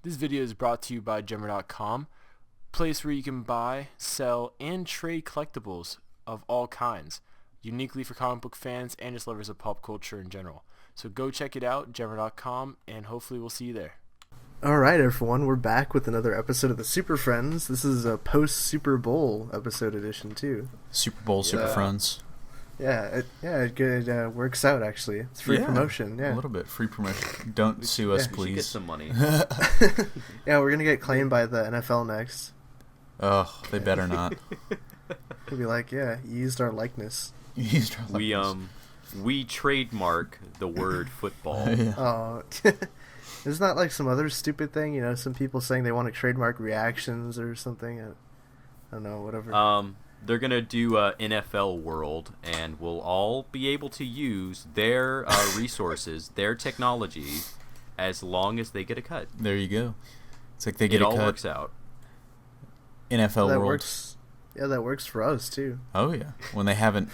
This video is brought to you by Gemmer.com, place where you can buy, sell, and trade collectibles of all kinds, uniquely for comic book fans and just lovers of pop culture in general. So go check it out, Gemmer.com, and hopefully we'll see you there. Alright everyone, we're back with another episode of the Superfriends. This is a post-Super Bowl episode edition too. Super Bowl Superfriends. Yeah, it works out actually. It's free promotion, a little bit. Free promotion. Don't sue us, please. We should get some money. Yeah, we're gonna get claimed by the NFL next. Oh, they better not. They'll be like, yeah, you used our likeness. We trademark the word football. Oh, isn't that like some other stupid thing? You know, some people saying they want to trademark reactions or something. I don't know, whatever. They're gonna do NFL World, and we'll all be able to use their resources, their technology, as long as they get a cut. There you go. It's like they get a cut. It all works out. NFL that World. Works. Yeah, that works for us too. Oh yeah, when they haven't.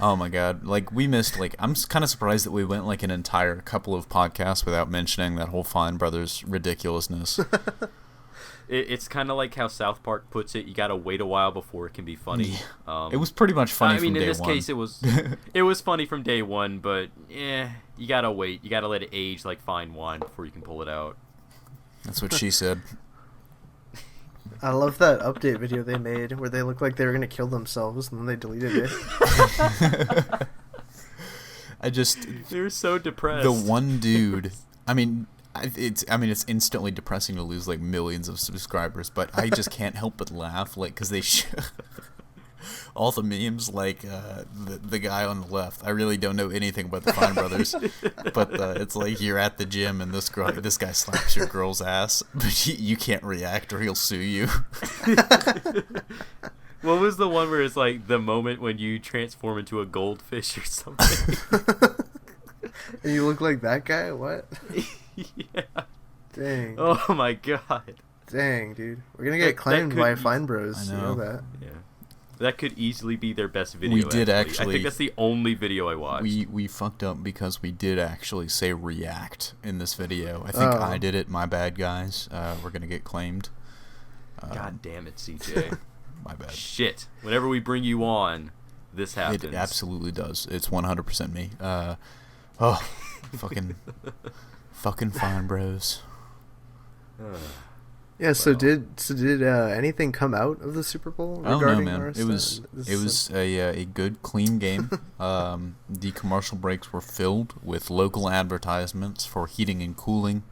Oh my god, like we missed, like I'm kind of surprised that we went like an entire couple of podcasts without mentioning that whole Fine Brothers ridiculousness. It's kind of like how South Park puts it, you gotta wait a while before it can be funny. It was pretty much funny from day one. I mean, in this case, it was funny from day one, but you gotta wait. You gotta let it age like fine wine before you can pull it out. That's what she said. I love that update video they made where they looked like they were going to kill themselves and then they deleted it. They're so depressed. The one dude, it's instantly depressing to lose like millions of subscribers, but I just can't help but laugh, like, because they all the memes, like the guy on the left. I really don't know anything about the Fine Brothers, but it's like you're at the gym and this guy slaps your girl's ass, but you can't react or he'll sue you. What was the one where it's like the moment when you transform into a goldfish or something? And you look like that guy? What? Yeah. Dang. Oh my god. Dang, dude. We're gonna get claimed by Fine Bros. I know. You know that. Yeah. That could easily be their best video. We did actually. I think that's the only video I watched. We fucked up because we did actually say react in this video. I think I did it. My bad, guys. We're gonna get claimed. God damn it, CJ. My bad. Shit. Whenever we bring you on, this happens. It absolutely does. It's 100% me. Fucking Fine Bros. Yeah, so did anything come out of the Super Bowl regarding man. It was a good, clean game. The commercial breaks were filled with local advertisements for heating and cooling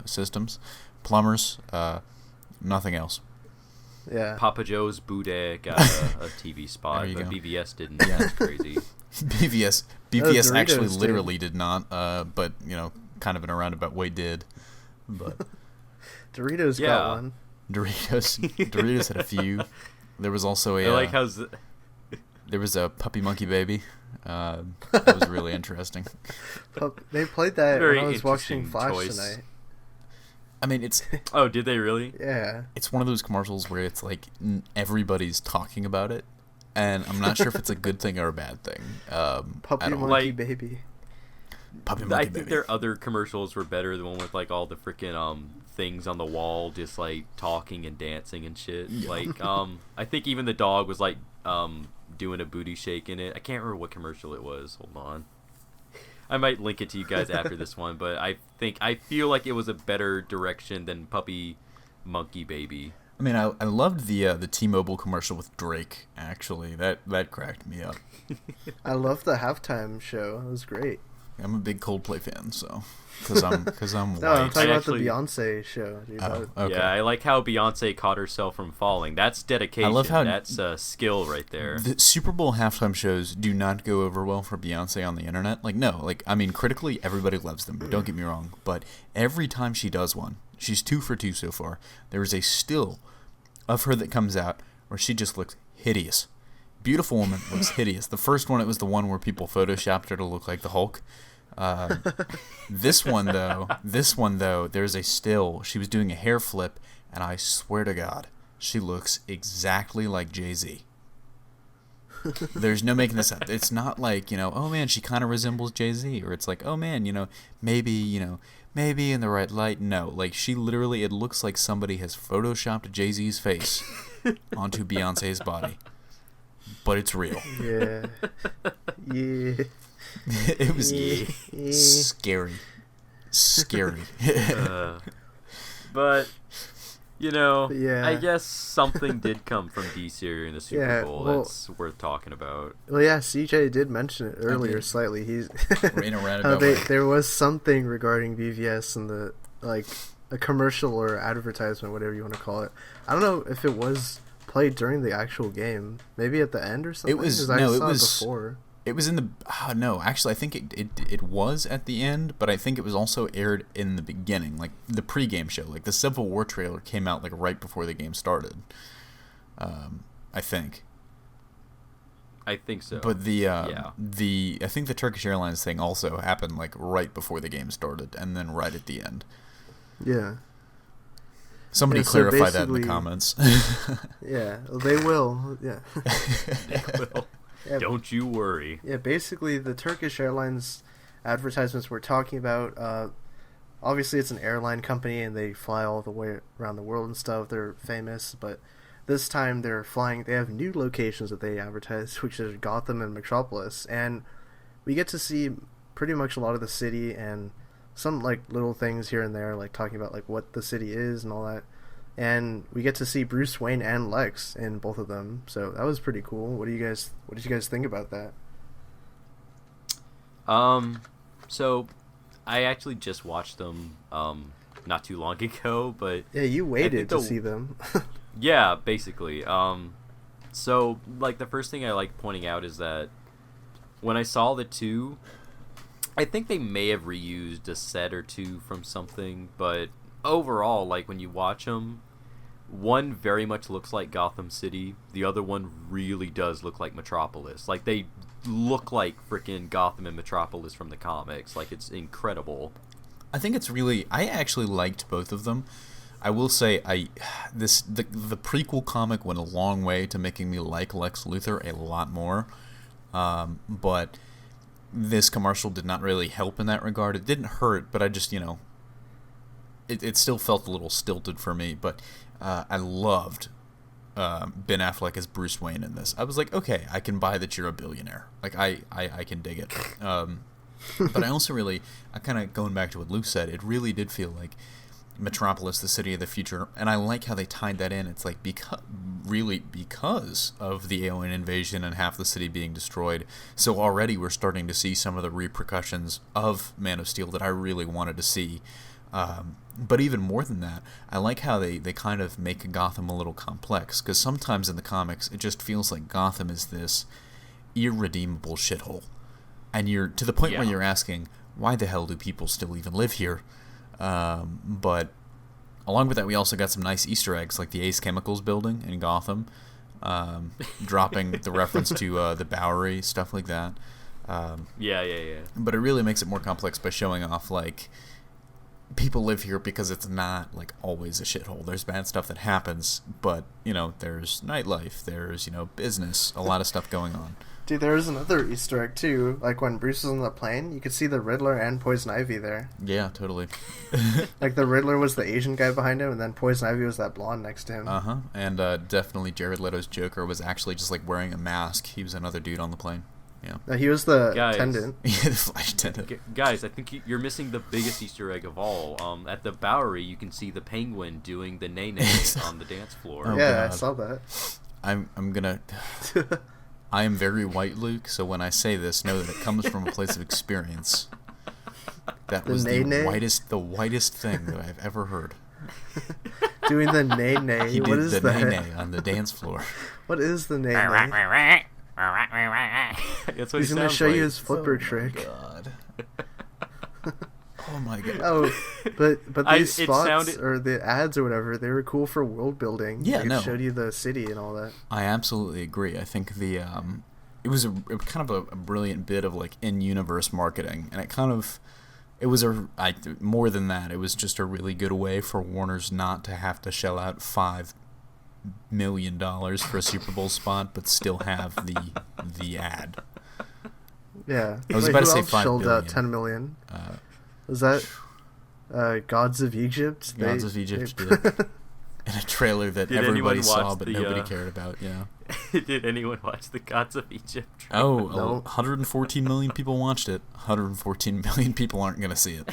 systems, plumbers, nothing else. Yeah. Papa Joe's Boudet got a TV spot, but go. BvS didn't. Yeah, it's crazy. BvS actually literally did not, but kind of in a roundabout way did. But Doritos got one. Doritos had a few. There was also there was a puppy monkey baby. That was really interesting. They played that Very when I was watching Flash choice. tonight. I mean, it's... Oh, did they really? Yeah. It's one of those commercials where it's like everybody's talking about it, and I'm not sure if it's a good thing or a bad thing. Puppy monkey baby. Puppy monkey I baby. think their other commercials were better. The one with like all the freaking things on the wall, just like talking and dancing and shit. Yeah. Like I think even the dog was like doing a booty shake in it. I can't remember what commercial it was. Hold on. I might link it to you guys after this one, but I feel like it was a better direction than Puppy Monkey Baby. I mean, I loved the T-Mobile commercial with Drake. Actually, that cracked me up. I loved the halftime show. It was great. I'm a big Coldplay fan, so because I'm white. No, I'm talking about the Beyonce show. Dude. Okay. Yeah, I like how Beyonce caught herself from falling. That's dedication. I love how that's skill right there. The Super Bowl halftime shows do not go over well for Beyonce on the internet. Like, no, like, I mean, critically, everybody loves them. Don't get me wrong. But every time she does one, she's 2 for 2 so far. There is a still of her that comes out where she just looks hideous. Beautiful woman looks hideous. The first one, it was the one where people photoshopped her to look like the Hulk. This one though, there's a still. She was doing a hair flip, and I swear to God, she looks exactly like Jay-Z. There's no making this up. It's not like, oh man, she kind of resembles Jay-Z, or it's like, oh man, maybe maybe in the right light. No, like she literally, it looks like somebody has photoshopped Jay-Z's face onto Beyonce's body, but it's real. Yeah. Yeah. It was scary. But Yeah. I guess something did come from DC in the Super Bowl that's worth talking about. Well, yeah, CJ did mention it earlier did. slightly. He's In a roundabout way. there was something regarding BvS and the a commercial or advertisement, whatever you want to call it. I don't know if it was played during the actual game, maybe at the end or something. It was 'Cause I saw it before. It was in the no, actually I think it was at the end, but I think it was also aired in the beginning, like the pre-game show. Like the Civil War trailer came out like right before the game started. I think. I think so. But I think the Turkish Airlines thing also happened like right before the game started and then right at the end. Yeah. Somebody Yeah, so clarify that in the basically- comments. Yeah, they will. Yeah. Well, Yeah. don't you worry. Yeah, basically the Turkish Airlines advertisements we're talking about, obviously it's an airline company and they fly all the way around the world and stuff. They're famous, but this time they have new locations that they advertise, which is Gotham and Metropolis, and we get to see pretty much a lot of the city and some like little things here and there, like talking about like what the city is and all that. And we get to see Bruce Wayne and Lex in both of them, so that was pretty cool. What did you guys think about that? So I actually just watched them not too long ago, but Yeah, you waited to see them. yeah, basically. So like the first thing I like pointing out is that when I saw the two, I think they may have reused a set or two from something, but overall, like when you watch them, one very much looks like Gotham City. The other one really does look like Metropolis. Like they look like freaking Gotham and Metropolis from the comics. Like it's incredible. I think it's really. I actually liked both of them. I will say, the prequel comic went a long way to making me like Lex Luthor a lot more. But this commercial did not really help in that regard. It didn't hurt, but I just it still felt a little stilted for me. But I loved Ben Affleck as Bruce Wayne in this. I was like, okay, I can buy that you're a billionaire. Like I can dig it. But I also I kind of going back to what Luke said, it really did feel like Metropolis, the city of the future, and I like how they tied that in. It's like because of the alien invasion and half the city being destroyed. So already we're starting to see some of the repercussions of Man of Steel that I really wanted to see. But even more than that, I like how they kind of make Gotham a little complex, because sometimes in the comics it just feels like Gotham is this irredeemable shithole. And you're to the point where you're asking, why the hell do people still even live here? But along with that, we also got some nice Easter eggs, like the Ace Chemicals building in Gotham, dropping the reference to the Bowery, stuff like that. Yeah. But it really makes it more complex by showing off, like, people live here because it's not, like, always a shithole. There's bad stuff that happens, but, there's nightlife, there's, business, a lot of stuff going on. Dude, there was another Easter egg, too. Like, when Bruce was on the plane, you could see the Riddler and Poison Ivy there. Yeah, totally. Like, the Riddler was the Asian guy behind him, and then Poison Ivy was that blonde next to him. Uh-huh. And definitely Jared Leto's Joker was actually just, like, wearing a mask. He was another dude on the plane. Yeah. He was the attendant. Yeah, the flight attendant. Guys, I think you're missing the biggest Easter egg of all. At the Bowery, you can see the Penguin doing the nay-nay on the dance floor. Oh, yeah, God. I saw that. I'm gonna... I am very white, Luke, so when I say this, know that it comes from a place of experience. That was the whitest thing that I've ever heard. Doing the nay-nay. He What did is the that? nay-nay on the dance floor. What is the nay-nay? That's what He's he going to sounds show like. you his flipper Oh, trick. my God. Oh, my God. Oh, but these it spots sounded- or the ads or whatever, they were cool for world building. Yeah, Like, no. It showed you the city and all that. I absolutely agree. I think it was kind of a brilliant bit of like in-universe marketing, and more than that, it was just a really good way for Warner's not to have to shell out $5 million for a Super Bowl spot, but still have the ad. Yeah. I was Wait, about to who say else 5 shelled out billion. $10 million? Was that... Gods of Egypt. Gods of Egypt did. In a trailer that everybody saw but nobody cared about, yeah. Did anyone watch the Gods of Egypt trailer? Oh, No. 114 million people watched it. 114 million people aren't going to see it.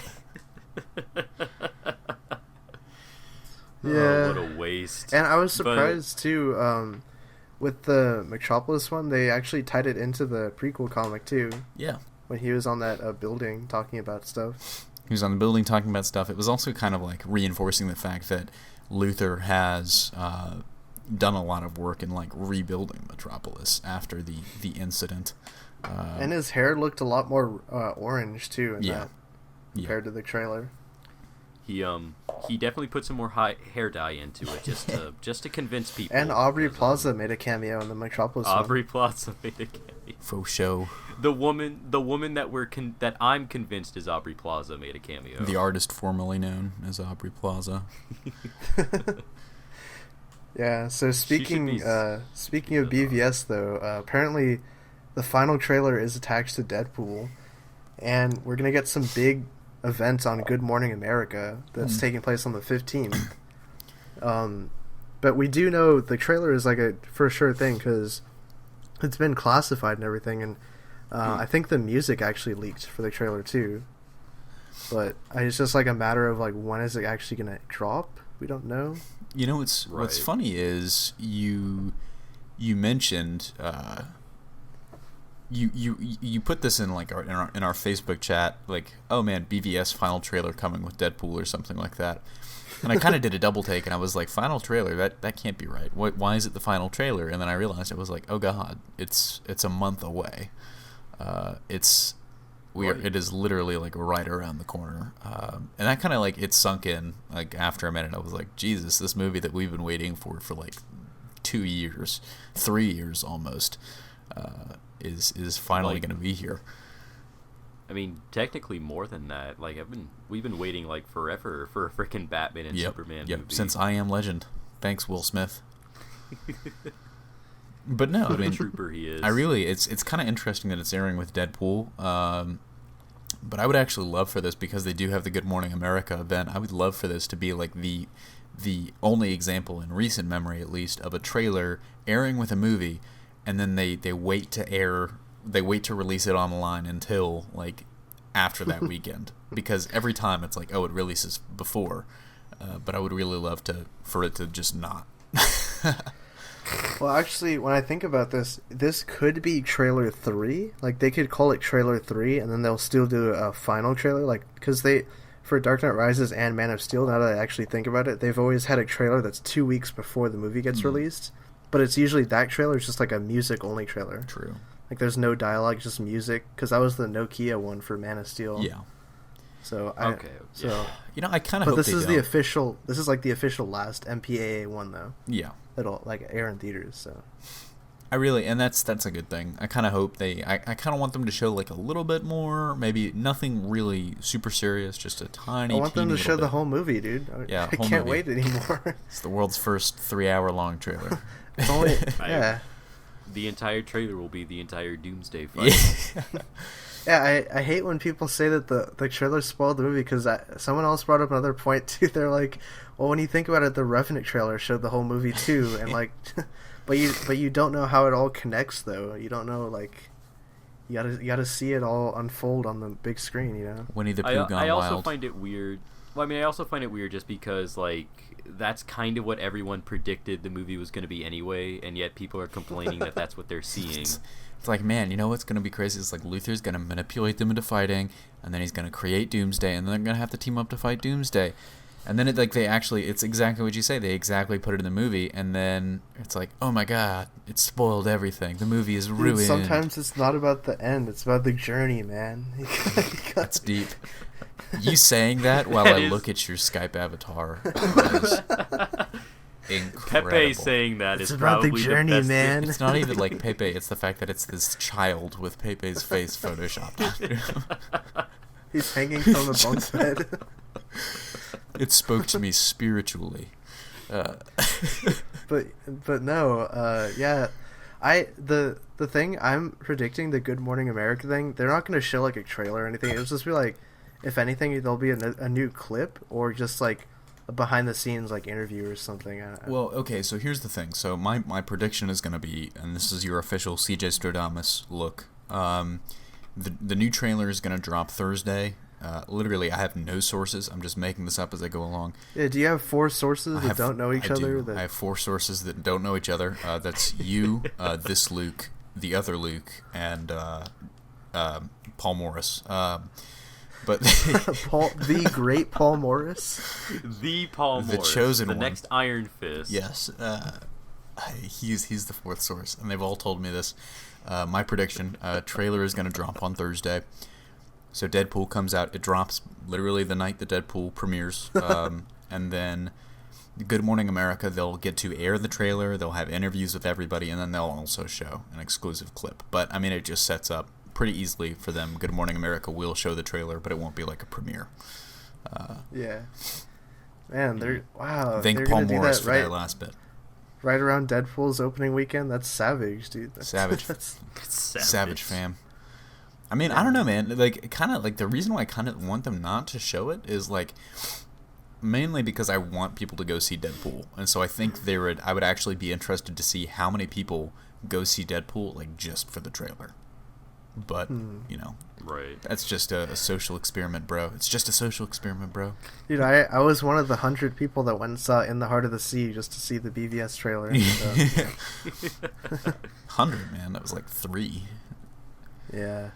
Yeah. Oh, what a waste. And I was surprised too. With the Metropolis one, they actually tied it into the prequel comic too. Yeah. When he was on that building talking about stuff. He was on the building talking about stuff. It was also kind of like reinforcing the fact that Luthor has done a lot of work in like rebuilding Metropolis after the incident. And his hair looked a lot more orange too in that compared to the trailer. He definitely put some more hair dye into it just to convince people. And Aubrey Plaza made a cameo in the Metropolis one. Aubrey Plaza made a cameo. Faux show. The woman that I'm convinced is Aubrey Plaza made a cameo. The artist formerly known as Aubrey Plaza. Yeah, so speaking of BvS though, apparently the final trailer is attached to Deadpool, and we're gonna get some big events on Good Morning America that's taking place on the 15th. But we do know the trailer is like a for sure thing because it's been classified and everything, and I think the music actually leaked for the trailer too. But it's just like a matter of like when is it actually gonna drop? We don't know. You know what's funny is you mentioned you put this in like in our Facebook chat, like, oh man, BvS final trailer coming with Deadpool or something like that. And I kind of did a double take and I was like, final trailer, that can't be right. Why is it the final trailer? And then I realized it was like, oh god, it's a month away. It is literally like right around the corner. And that kind of like it sunk in like after a minute. I was like, Jesus, this movie that we've been waiting for like 2 years, 3 years almost, is finally going to be here. I mean, technically more than that. Like we've been waiting like forever for a freaking Batman and Superman movie. Since I Am Legend. Thanks, Will Smith. But no, I mean, trooper he is. It's kind of interesting that it's airing with Deadpool. But I would actually love for this, because they do have the Good Morning America event. I would love for this to be like the only example in recent memory, at least, of a trailer airing with a movie, and then they wait to release it online until like after that weekend, because every time it's like, oh, it releases before. But I would really love for it to just not. Well, actually, when I think about this could be trailer 3. Like, they could call it trailer 3, and then they'll still do a final trailer. Like, because for Dark Knight Rises and Man of Steel, now that I actually think about it, they've always had a trailer that's 2 weeks before the movie gets released. But it's usually that trailer is just like a music-only trailer. True. Like, there's no dialogue, just music. Because that was the Nokia one for Man of Steel. Yeah. So I kind of hope this is don't. This is like the official last MPAA one though. Yeah. It'll like air in theaters. So. And that's a good thing. I kind of hope I kind of want them to show like a little bit more, maybe nothing really super serious, just a tiny. I want them to show bit. the whole movie, dude. Yeah, I can't wait anymore. It's the world's first 3-hour-long trailer. It's only, yeah. The entire trailer will be the entire Doomsday fight. Yeah, I hate when people say that the trailer spoiled the movie, because someone else brought up another point too. They're like, well, when you think about it, the Revenant trailer showed the whole movie too, and like, but you don't know how it all connects though. You don't know, like, you gotta see it all unfold on the big screen, you know. Winnie the Pooh gone wild. I also find it weird. Well, I mean, I also find it weird just because like that's kind of what everyone predicted the movie was going to be anyway, and yet people are complaining that that's what they're seeing. It's like, man, you know what's going to be crazy? It's like Luthor's going to manipulate them into fighting, and then he's going to create Doomsday, and then they're going to have to team up to fight Doomsday. And then it's exactly what you say. They exactly put it in the movie, and then it's like, oh my god, it spoiled everything. The movie is ruined. Dude, sometimes it's not about the end. It's about the journey, man. That's deep. You saying that while I look at your Skype avatar is incredible. Pepe saying that it's is about probably the journey, the best man. It's not even like Pepe. It's the fact that it's this child with Pepe's face photoshopped onto him. He's hanging from a bunk bed. It spoke to me spiritually. But no, yeah. The thing I'm predicting, the Good Morning America thing, they're not going to show like a trailer or anything. It'll just be like if anything, there'll be a new clip or just like a behind the scenes like interview or something. Well, okay, so here's the thing. So my prediction is going to be, and this is your official CJ Stradamus look. The new trailer is going to drop Thursday. Literally, I have no sources. I'm just making this up as I go along. Yeah, do you have 4 sources that don't know each other? I have 4 sources that don't know each other. That's you, this Luke, the other Luke, and Paul Morris. But the great Paul Morris, the Paul Morris, the chosen the one. next Iron Fist. Yes, he's the 4th source, and they've all told me this. My prediction: trailer is going to drop on Thursday. So Deadpool comes out. It drops literally the night the Deadpool premieres, and then Good Morning America, they'll get to air the trailer. They'll have interviews with everybody, and then they'll also show an exclusive clip. But I mean, it just sets up pretty easily for them. Good Morning America will show the trailer, but it won't be like a premiere. Yeah, man, they're Thank they're Paul gonna do Morris that for that last bit. Right around Deadpool's opening weekend. That's savage, dude. Savage. That's Savage fam. I mean, I don't know, man. Like, kind of like the reason why I kind of want them not to show it is like mainly because I want people to go see Deadpool, and so I think I would actually be interested to see how many people go see Deadpool like just for the trailer. But you know, right? That's just a social experiment, bro. It's just a social experiment, bro. Dude, I was one of the 100 people that went and saw In the Heart of the Sea just to see the BvS trailer. 100, man. That was like 3. Yeah.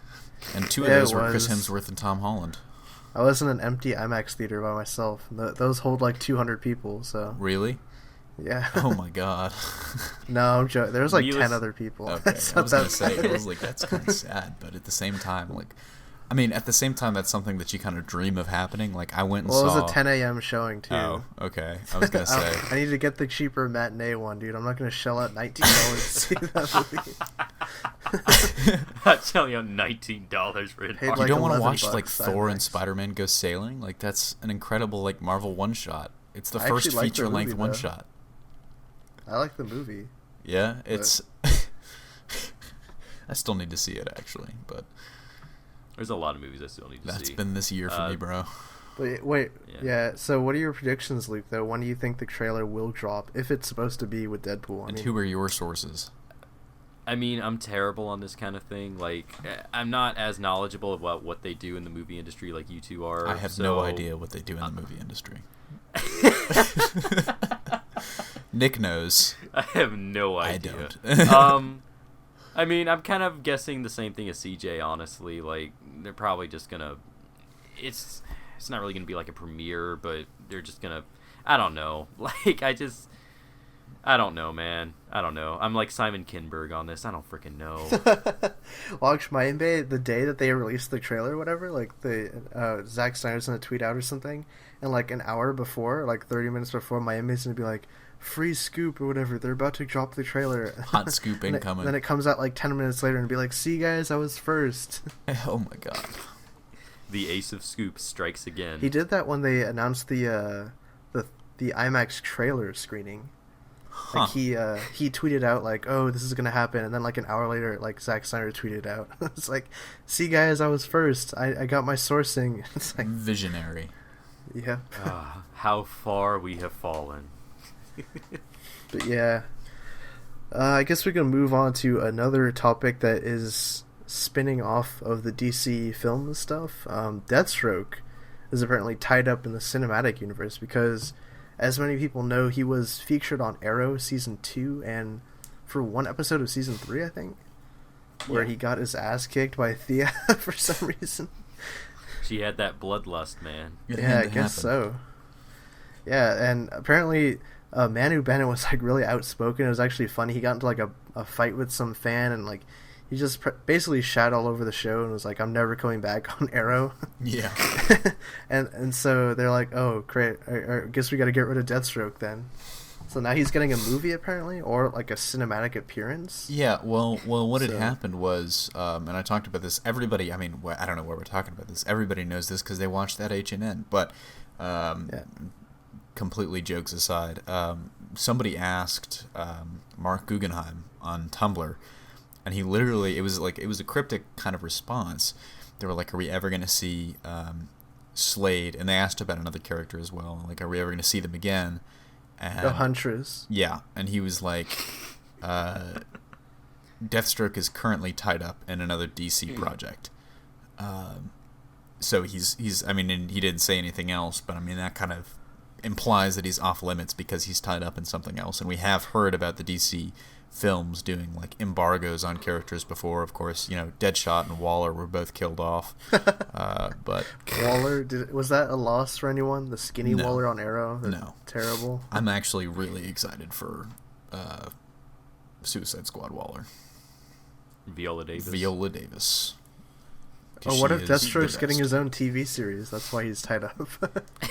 And 2 of those were Chris Hemsworth and Tom Holland. I was in an empty IMAX theater by myself. Those hold like 200 people, so... Really? Yeah. Oh my god. No, I'm joking. There was like 10 other people. Okay, I was going to say, I was like, that's kind of sad, but at the same time, like... I mean, at the same time, that's something that you kind of dream of happening. Like, I went and saw... Well, it was a 10 a.m. showing, too. Oh, okay. I was going to say... I need to get the cheaper matinee one, dude. I'm not going to shell out $19 to see that movie. I'm telling you, $19 for it. Paid You don't want to watch, $11 like, Thor and IMAX. Spider-Man go sailing? Like, that's an incredible, like, Marvel one-shot. It's the I first actually like the feature-length movie, though. one-shot. I like the movie. Yeah, it's... I still need to see it, actually, but... There's a lot of movies I still need to see. That's been this year for me, bro. Wait, yeah. So, what are your predictions, Luke? Though, when do you think the trailer will drop? If it's supposed to be with Deadpool, And who are your sources? I mean, I'm terrible on this kind of thing. Like, I'm not as knowledgeable about what they do in the movie industry like you two are. I have no idea what they do in the movie industry. Nick knows. I have no idea. I don't. I mean, I'm kind of guessing the same thing as CJ, honestly. Like, they're probably just gonna... It's not really gonna be like a premiere, but they're just gonna... I don't know. Like, I don't know, man. I don't know. I'm like Simon Kinberg on this. I don't freaking know. Watch Mayimbe the day that they released the trailer or whatever, like the Zack Snyder's gonna tweet out or something, and like an hour before, like 30 minutes before, Mayimbe's gonna be like, free scoop or whatever, they're about to drop the trailer. Hot scoop incoming. Then it comes out like 10 minutes later and be like, see guys, I was first. Oh my god. The ace of scoops strikes again. He did that when they announced the IMAX trailer screening. Like he tweeted out like, oh, this is gonna happen, and then like an hour later, like Zack Snyder tweeted out, it's like, see guys, I was first. I got my sourcing. It's like visionary. Yeah. How far we have fallen. But yeah, I guess we can move on to another topic that is spinning off of the DC film stuff. Deathstroke is apparently tied up in the cinematic universe because, as many people know, he was featured on Arrow season 2 and for one episode of season 3, I think, where he got his ass kicked by Thea for some reason. She had that bloodlust, man. Yeah, I guess so. Yeah, and apparently Manu Bennett was like really outspoken. It was actually funny. He got into like a fight with some fan, and like he just basically shat all over the show and was like, "I'm never coming back on Arrow." Yeah. and so they're like, "Oh, great! I guess we got to get rid of Deathstroke then." So now he's getting a movie apparently, or like a cinematic appearance. Yeah. Well, what had happened was, and I talked about this. Everybody, I mean, I don't know why we're talking about this. Everybody knows this because they watched that H&N. But completely jokes aside, somebody asked Mark Guggenheim on Tumblr, and he literally, it was a cryptic kind of response. They were like, "Are we ever going to see Slade, and they asked about another character as well. Like, are we ever going to see them again? And, The Huntress. Yeah, and he was like, Deathstroke is currently tied up in another DC project. So he's I mean, and he didn't say anything else, but I mean, that kind of implies that he's off limits because he's tied up in something else. And we have heard about the DC films doing like embargoes on characters before. Of course, Deadshot and Waller were both killed off. But Waller, was that a loss for anyone? The skinny No. Waller on Arrow? No. Terrible. I'm actually really excited for Suicide Squad Waller. Viola Davis. Viola Davis. 'Cause Oh, what she if is Deathstroke's the getting best. his own TV series? That's why he's tied up.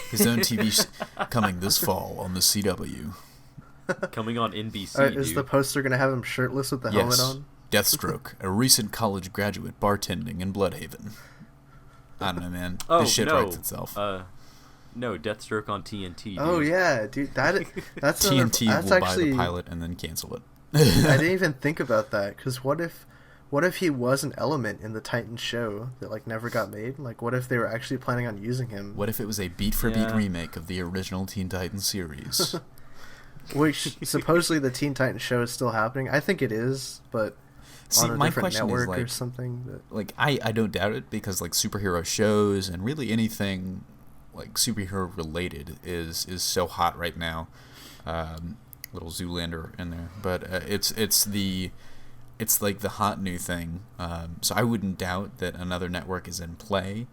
His own TV coming this fall on the CW. Coming on NBC, Is dude. the poster going to have him shirtless with the helmet on? Deathstroke, a recent college graduate bartending in Bloodhaven. I don't know, man. Oh, This shit no. writes itself. No, Deathstroke on TNT, dude. Oh yeah, dude. That's TNT that's will actually, buy the pilot and then cancel it. I didn't even think about that, because what if he was an element in the Titans show that like never got made? Like, what if they were actually planning on using him? What if it was a beat-for-beat Yeah. remake of the original Teen Titans series? Which supposedly the Teen Titans show is still happening. I think it is, but See, on a my different question is, network or like, something. But like I don't doubt it, because like superhero shows and really anything like superhero related is so hot right now. Little Zoolander in there, but it's like the hot new thing. So I wouldn't doubt that another network is in play.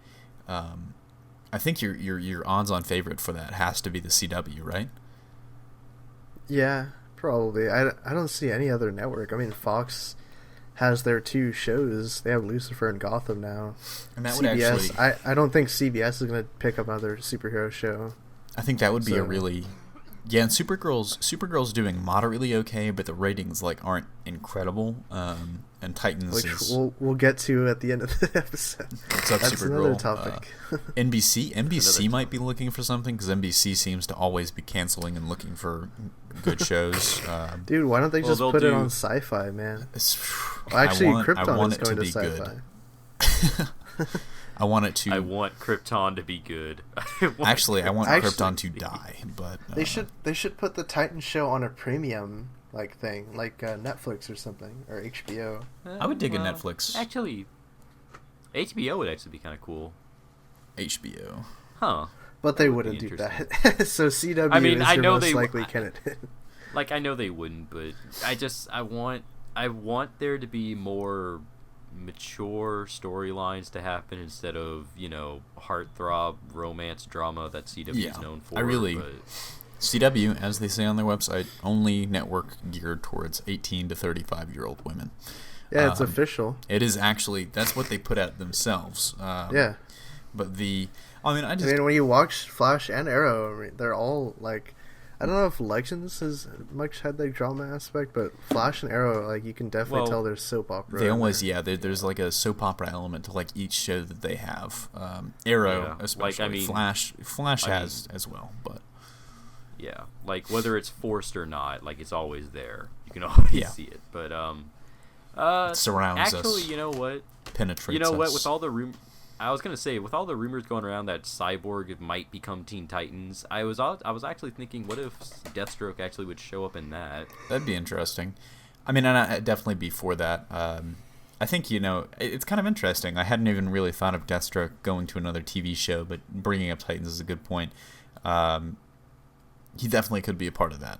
I think your odds-on favorite for that has to be the CW, right? yeah, probably. I don't see any other network. I mean, Fox has their two shows. They have Lucifer and Gotham now. And that would CBS, actually, I don't think CBS is going to pick up another superhero show. I think that would be a So- really, yeah. And Supergirl's doing moderately okay, but the ratings like aren't incredible. And Titans Which is we'll get to at the end of the episode. what's up, That's Supergirl? another topic. NBC might be looking for something, because NBC seems to always be canceling and looking for good shows. Dude, why don't they Well, just they'll put it do- on Sci-Fi, man? I Actually, want Krypton is it to going to be Sci-Fi. good. I want it to. I want Krypton to be good. Actually, I want Actually- Krypton to die, but They should put the Titan show on a premium thing, like Netflix or something, or HBO. I would dig a Netflix. Actually, HBO would actually be kind of cool. HBO. Huh. But they That would wouldn't be do that. So CW I mean, is I your know most they- likely candidate. Like, I know they wouldn't, but I want there to be more mature storylines to happen instead of, heartthrob romance drama that CW is Yeah, known for. I really- but CW, as they say on their website, only network geared towards 18 to 35-year-old women. Yeah, it's official. It is actually, that's what they put out themselves. Yeah. But I I mean, when you watch Flash and Arrow, I mean, they're all like, I don't know if Legends has much had the drama aspect, but Flash and Arrow, like, you can definitely tell there's soap opera. they in always, there. there's like a soap opera element to like each show that they have. Arrow, Yeah, especially. like, I mean- Flash I has as well, but yeah, like, whether it's forced or not, like, it's always there. You can always Yeah. see it. But, it surrounds actually, us, you know what? penetrates You know what? us. With all the I was gonna say, with all the rumors going around that Cyborg might become Teen Titans, I was actually thinking, what if Deathstroke actually would show up in that? That'd be interesting. I mean, and I'd definitely be for that. I think, it's kind of interesting. I hadn't even really thought of Deathstroke going to another TV show, but bringing up Titans is a good point. He definitely could be a part of that.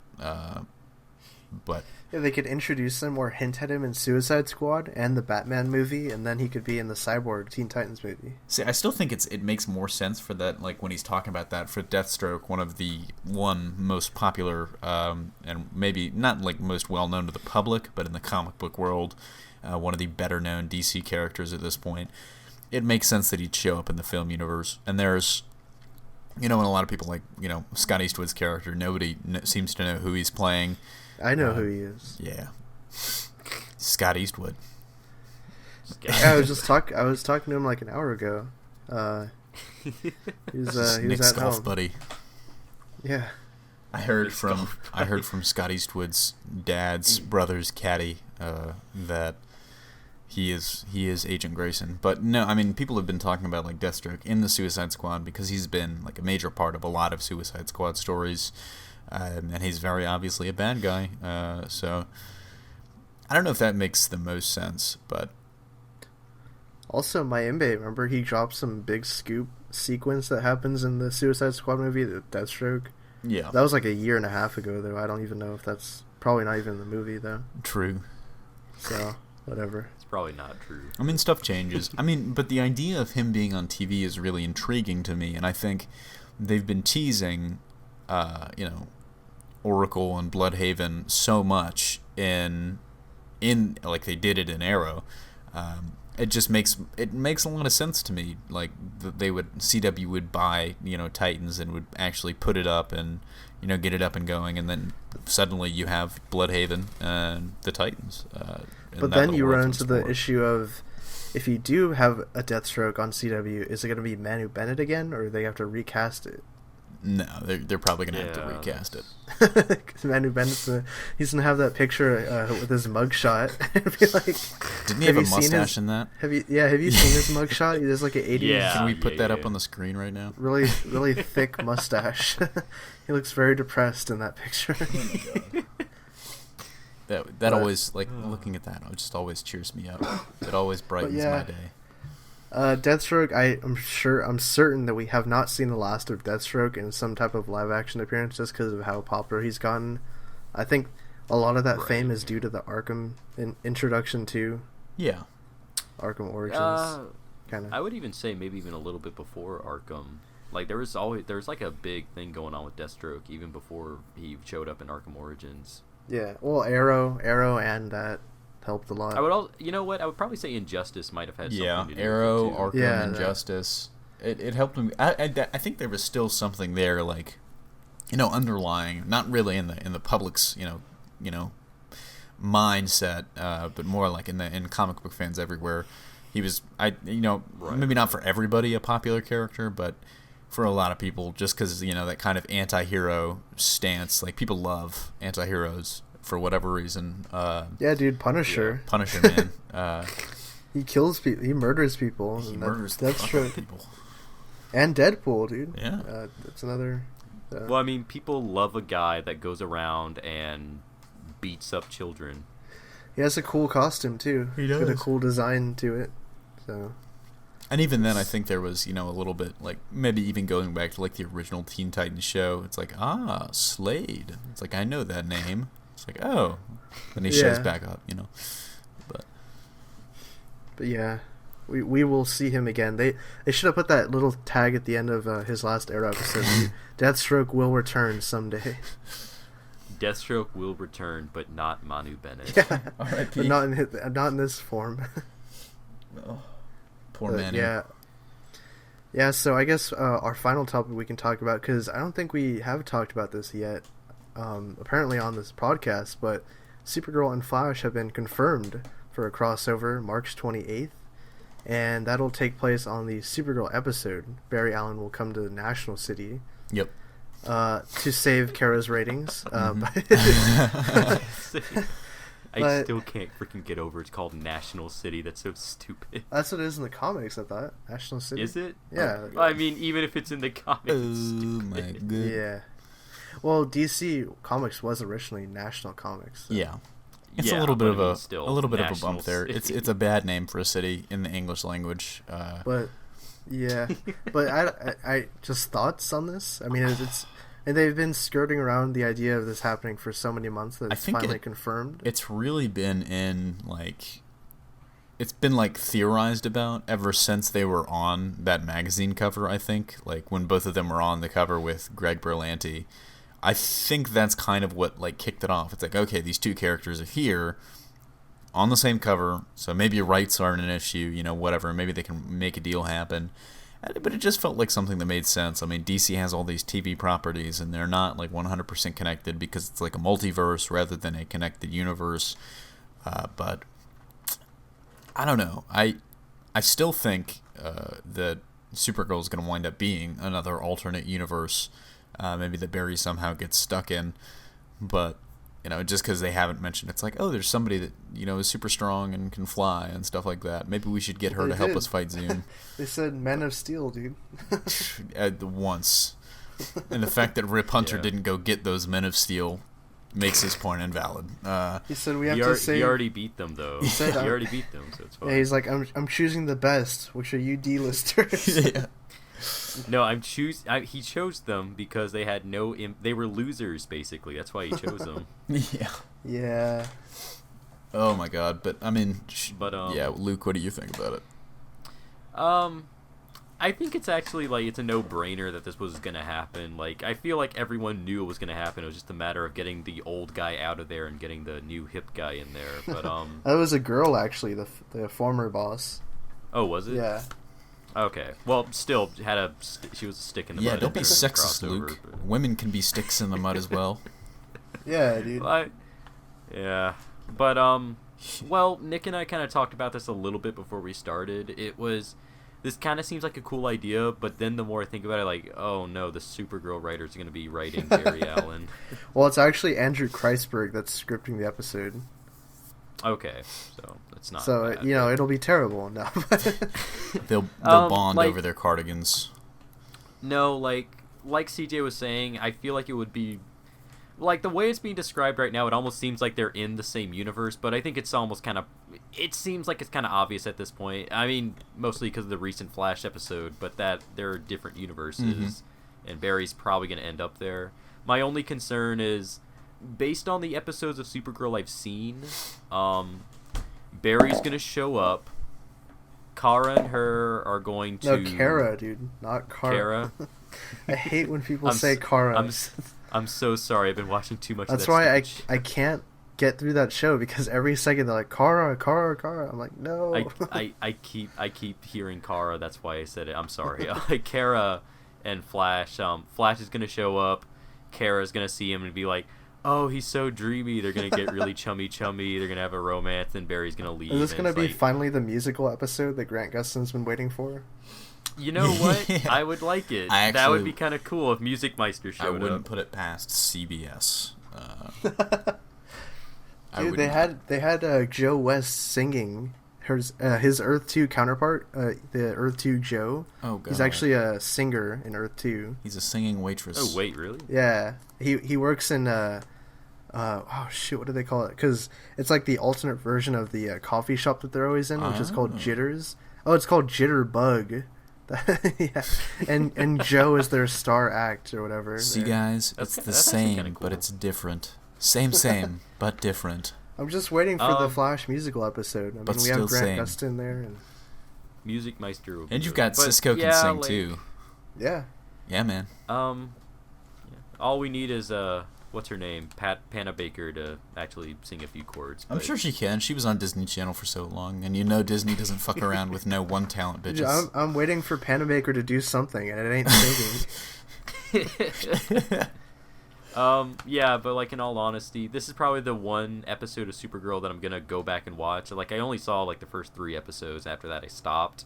But Yeah, they could introduce him or hint at him in Suicide Squad and the Batman movie, and then he could be in the Cyborg Teen Titans movie. see, I still think it makes more sense for that, like when he's talking about that, for Deathstroke, one of the most popular, and maybe not like most well known to the public, but in the comic book world, one of the better known DC characters at this point. It makes sense that he'd show up in the film universe. And there's, and a lot of people like, Scott Eastwood's character, nobody seems to know who he's playing. I know who he is. Yeah. Scott Eastwood. Yeah, I was talking to him like an hour ago. He was Nick's at golf home. buddy. Yeah. I heard from Scott Eastwood's dad's brother's caddy that He is Agent Grayson. But no, I mean, people have been talking about like Deathstroke in the Suicide Squad because he's been like a major part of a lot of Suicide Squad stories, and he's very obviously a bad guy. So I don't know if that makes the most sense, but Also, Mayimbe, remember he dropped some big scoop sequence that happens in the Suicide Squad movie, the Deathstroke? yeah, That was like a year and a half ago, though. I don't even know if that's probably not even in the movie, though. true. So, whatever. It's probably not true. I mean, stuff changes. I mean, but the idea of him being on TV is really intriguing to me, and I think they've been teasing, Oracle and Bloodhaven so much in like they did it in Arrow. It just makes a lot of sense to me. Like CW would buy Titans and would actually put it up and get it up and going, and then suddenly you have Bloodhaven and the Titans. But then you run into the issue of, if you do have a Deathstroke on CW, is it going to be Manu Bennett again, or do they have to recast it? No, they're probably gonna have to recast it. Because Manu Bennett's he's gonna have that picture with his mugshot. Be like, didn't he have a mustache in that? Have you seen his mugshot? He has like an 80s. Yeah. Can we put that up on the screen right now? Really, really thick mustache. He looks very depressed in that picture. That always, like, looking at that, it just always cheers me up. It always brightens my day. Deathstroke, I'm certain that we have not seen the last of Deathstroke in some type of live action appearance just because of how popular he's gotten. I think a lot of that fame is due to the Arkham introduction to Arkham Origins. I would even say maybe even a little bit before Arkham. Like there was like a big thing going on with Deathstroke even before he showed up in Arkham Origins. Yeah, well, Arrow, and that helped a lot. I would also, I would probably say Injustice might have had something to do Arrow, with it too. Arkham, Injustice. It helped me. I think there was still something there, like, underlying, not really in the public's, mindset, but more like in comic book fans everywhere. He was, maybe not for everybody a popular character, but for a lot of people, just because that kind of anti-hero stance, like people love anti-heroes for whatever reason. Yeah, dude, Punisher. Yeah, Punisher, man. He kills people. He murders people. He murders that's true. people. And Deadpool, dude. Yeah. That's another. Well, I mean, people love a guy that goes around and beats up children. He has a cool costume too. He does. Got a cool design to it. So. And even then, I think there was, a little bit, like, maybe even going back to, like, the original Teen Titans show. It's like, Slade. It's like, I know that name. It's like, oh. Then he shows back up, But yeah, we will see him again. They should have put that little tag at the end of his last Arrow episode. Deathstroke will return someday. Deathstroke will return, but not Manu Bennett. Yeah, R.I.P. but not in this form. Oh, poor Manu. Yeah, so I guess our final topic we can talk about, because I don't think we have talked about this yet, apparently on this podcast, but Supergirl and Flash have been confirmed for a crossover March 28th, and that'll take place on the Supergirl episode. Barry Allen will come to the National City. Yep. To save Kara's ratings. I still can't freaking get over it's called National City. That's so stupid. That's what it is in the comics, I thought. National City. Is it? Yeah. Well, I mean, even if it's in the comics, Oh, it's stupid. my good. Yeah. Well, DC Comics was originally National Comics. So. Yeah. It's Yeah, a little bit but of I mean, still, a little bit of a National bump there. City. It's a bad name for a city in the English language. But yeah, but I just thoughts on this. I mean, it's and they've been skirting around the idea of this happening for so many months that it's finally confirmed. It's really been it's been theorized about ever since they were on that magazine cover. I think like when both of them were on the cover with Greg Berlanti. I think that's kind of what kicked it off. It's like, okay, these two characters are here on the same cover, so maybe rights aren't an issue, whatever. Maybe they can make a deal happen. But it just felt like something that made sense. I mean, DC has all these TV properties, and they're not 100% connected because it's like a multiverse rather than a connected universe. But I don't know. I still think that Supergirl is going to wind up being another alternate universe. Maybe that Barry somehow gets stuck in, but just because they haven't mentioned, it's like, oh, there's somebody that is super strong and can fly and stuff like that. Maybe we should get her to help us fight Zoom. They said Men of Steel, dude. Once, and the fact that Rip Hunter didn't go get those Men of Steel makes his point invalid. He said we have to save. He already beat them though. He already beat them, so it's fine. Yeah, he's like, I'm choosing the best. Which are you D-listers? Yeah. No, he chose them because they had they were losers basically. That's why he chose them. Yeah. Yeah. Oh my god, but I mean, yeah, Luke, what do you think about it? I think it's actually it's a no-brainer that this was gonna happen. Like, I feel like everyone knew it was gonna happen. It was just a matter of getting the old guy out of there and getting the new hip guy in there. But that was a girl actually, the former boss. Oh, was it? Yeah. Okay. Well, still she was a stick in the mud. Yeah, don't be sexist, crossover, Luke. Women can be sticks in the mud as well. Yeah, dude. Yeah, but well, Nick and I kind of talked about this a little bit before we started. This kind of seems like a cool idea, but then the more I think about it, like, oh no, the Supergirl writers are going to be writing Barry Allen. Well, it's actually Andrew Kreisberg that's scripting the episode. Okay, so it's not. So bad, it'll be terrible. No. They'll bond over their cardigans. No, like CJ was saying, I feel like it would be the way it's being described right now. It almost seems like they're in the same universe, but I think it's almost it seems like it's kind of obvious at this point. I mean, mostly because of the recent Flash episode, but that there are different universes, and Barry's probably going to end up there. My only concern is, based on the episodes of Supergirl I've seen, Barry's going to show up. Kara and her are going to... No, Kara, dude. Not Kara. Kara? I hate when people say Kara. I'm so sorry. I've been watching too much That's of that why stupid I can't get through that show, because every second they're like, Kara, Kara, Kara. I'm like, no. I keep hearing Kara. That's why I said it. I'm sorry. Kara and Flash. Flash is going to show up. Kara's going to see him and be like, oh, he's so dreamy. They're going to get really chummy. They're going to have a romance, and Barry's going to leave. Is this going to be finally the musical episode that Grant Gustin's been waiting for? You know what? Yeah. I would like it. That would be kind of cool if Music Meister showed up. I wouldn't put it past CBS. Dude, they had Joe West singing his Earth 2 counterpart, the Earth 2 Joe. Oh god. He's actually a singer in Earth 2. He's a singing waitress. Oh wait, really? Yeah. He works in oh shit, what do they call it? Cuz it's like the alternate version of the coffee shop that they're always in, which is called Jitters. Oh, it's called Jitterbug. Yeah. And Joe is their star act or whatever. See, guys, it's the same, cool. But it's different. Same, but different. I'm just waiting for the Flash musical episode. I mean, we have Grant Gustin there, and Music Meister. And you've got Cisco can sing too. Yeah. Yeah, man. All we need is what's her name, Panna Baker, to actually sing a few chords. I'm sure she can. She was on Disney Channel for so long, and Disney doesn't fuck around with no one talent bitches. Yeah, I'm waiting for Panna Baker to do something, and it ain't singing. Yeah, but in all honesty, this is probably the one episode of Supergirl that I'm gonna go back and watch. I only saw the first 3 episodes. After that, I stopped.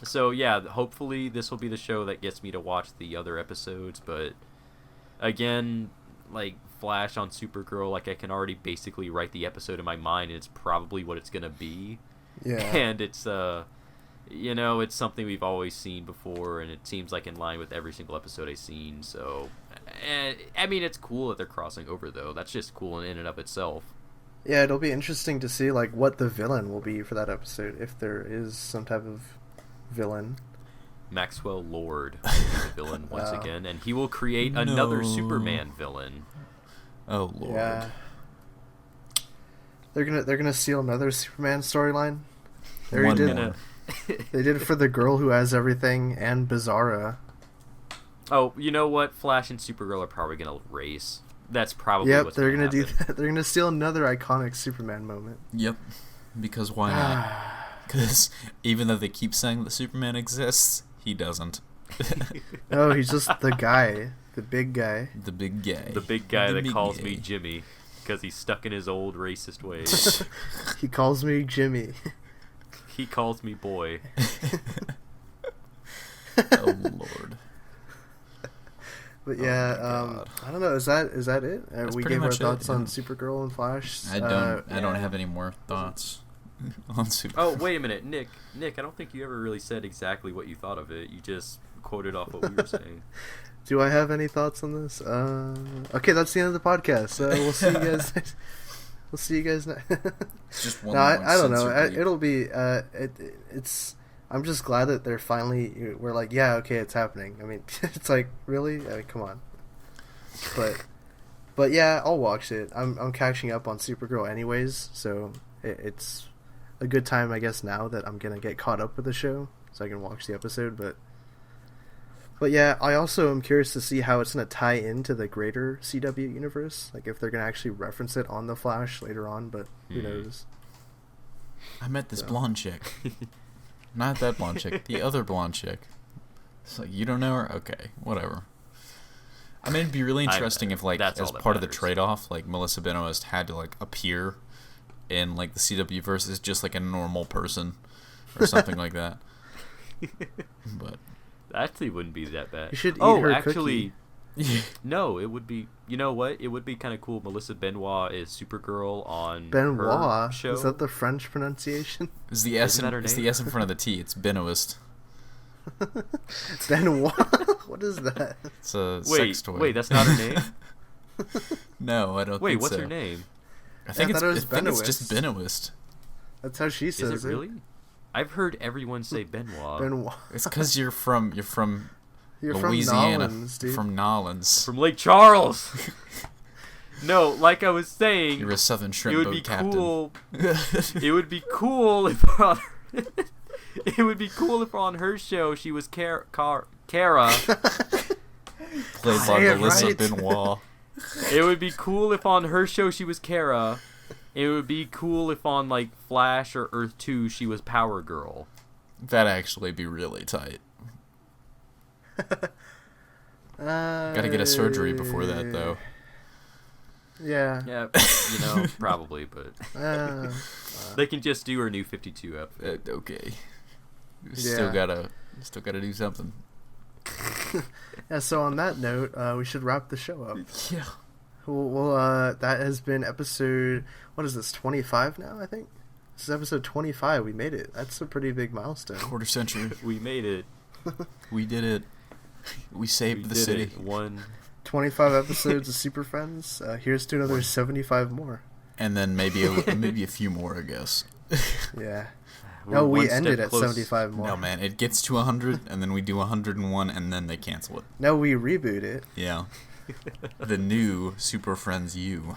So yeah, hopefully this will be the show that gets me to watch the other episodes. But again, Flash on Supergirl, I can already basically write the episode in my mind, and it's probably what it's gonna be. Yeah. And it's it's something we've always seen before, and it seems in line with every single episode I've seen. So, I mean, it's cool that they're crossing over, though. That's just cool in and of itself. Yeah, it'll be interesting to see what the villain will be for that episode, if there is some type of villain. Maxwell Lord will be the villain once again, and he will create another Superman villain. Oh Lord! Yeah. They're gonna steal another Superman storyline. They did it for the girl who has everything and Bizarra. Oh, you know what? Flash and Supergirl are probably gonna race. That's probably what's they're gonna do that. They're gonna steal another iconic Superman moment. Yep. Because why not? Because even though they keep saying that Superman exists, he doesn't. No, he's just the guy. The big guy. The big guy. The big guy that calls me Jimmy because he's stuck in his old racist ways. He calls me Jimmy. He calls me boy. Oh Lord. But Oh yeah, my God. I don't know. Is that it? That's We pretty gave our much it, thoughts on yeah. Supergirl and Flash. I don't yeah. have any more thoughts on Super. Oh, wait a minute, Nick, I don't think you ever really said exactly what you thought of it. You just quoted off what we were saying. Do I have any thoughts on this? Okay, that's the end of the podcast. We'll see you guys. We'll see you guys next. Just one No, long I don't know. censored bleep. It'll be. It's. I'm just glad that they're finally. We're like, yeah, okay, it's happening. I mean, it's like, really? I mean, come on. But yeah, I'll watch it. I'm catching up on Supergirl anyways, so it's a good time, I guess, now that I'm gonna get caught up with the show, so I can watch the episode. But yeah, I also am curious to see how it's gonna tie into the greater CW universe, like if they're gonna actually reference it on the Flash later on. But who knows? I met this So. blonde chick. Not that blonde chick, the other blonde chick. It's like, you don't know her? Okay, whatever. I mean, it'd be really interesting if, like, That's as all that part of the matters. trade-off, like, Melissa Benoist had to, like, appear in, like, the CW verse as just, like, a normal person or something like that. But Actually, wouldn't be that bad. You should eat her actually, cookie. no, it would be. You know what? It would be kind of cool. Melissa Benoist is Supergirl on Benoit, her show. is that the French pronunciation? it's the S Isn't that her it's name? the S in front of the T. It's Benoist. Benoit? What is that? It's a Wait, sex toy. wait, that's not her name. No, I don't Wait, think what's so. her name? I think, I thought it was I think it's just Benoist. Benoist. That's how she Is says it really? I've heard everyone say Benoit. Benoit. It's because you're from You're Louisiana, from Nolans, dude. from Nolans. From Lake Charles. No, like I was saying, You're a Southern it shrimp would boat be captain. cool. It would be cool if on it would be cool if on her show she was Kara. Played by Say it Melissa right. Benoit. It would be cool if on her show she was Kara. It would be cool if on like Flash or Earth 2 she was Power Girl. That'd actually be really tight. Gotta get a surgery before that, though. Yeah. Yeah, probably, but Uh, they can just do her new 52 outfit. Okay. Yeah. Still gotta do something. yeah. So on that note, we should wrap the show up. Yeah. Well, that has been episode. What is this? 25 now, I think. This is episode 25. We made it. That's a pretty big milestone. Quarter century. We made it. We did it. We saved We the did city. it. 25 episodes of Superfriends. Here's to another 75 more. And then maybe a few more, I guess. Yeah. We're No, one we step ended at close. 75 more. No, man, it gets to 100, and then we do 101, and then they cancel it. No, we reboot it. Yeah. The new Super Friends U.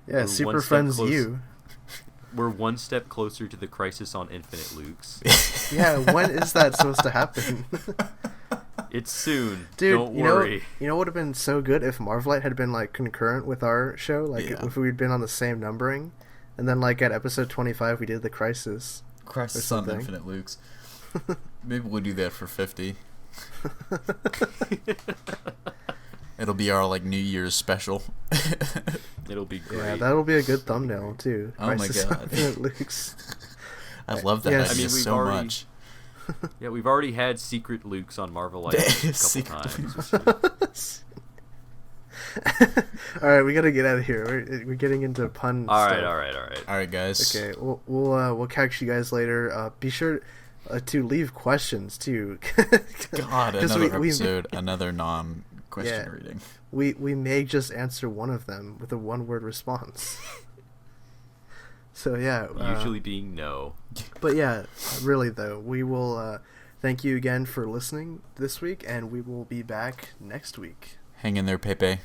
Yeah, We're Super one step Friends close. U. We're one step closer to the Crisis on Infinite Lukes. Yeah, when is that supposed to happen? It's soon. Dude, Don't worry. You know what would have been so good if Marvelite had been like concurrent with our show, like Yeah. if we'd been on the same numbering, and then like at episode 25 we did the Crisis. Crisis Or on something. Infinite Lukes. Maybe we'll do that for 50. It'll be our like New Year's special. It'll be great. Yeah, that'll be a good thumbnail too. Oh my Crisis on God. Infinite Lukes. I love that Yes. idea I mean, we've so already- much. Yeah, we've already had Secret Lukes on Marvel Life a couple Secret times. All right, we gotta get out of here. We're getting into pun. All stuff. right. All right, guys. Okay, we'll catch you guys later. Be sure to leave questions too. God, 'Cause another we- episode, another non-question Yeah. reading. we may just answer one of them with a one-word response. So yeah, Usually being no. but yeah, really though, we will thank you again for listening this week, and we will be back next week. Hang in there, Pepe.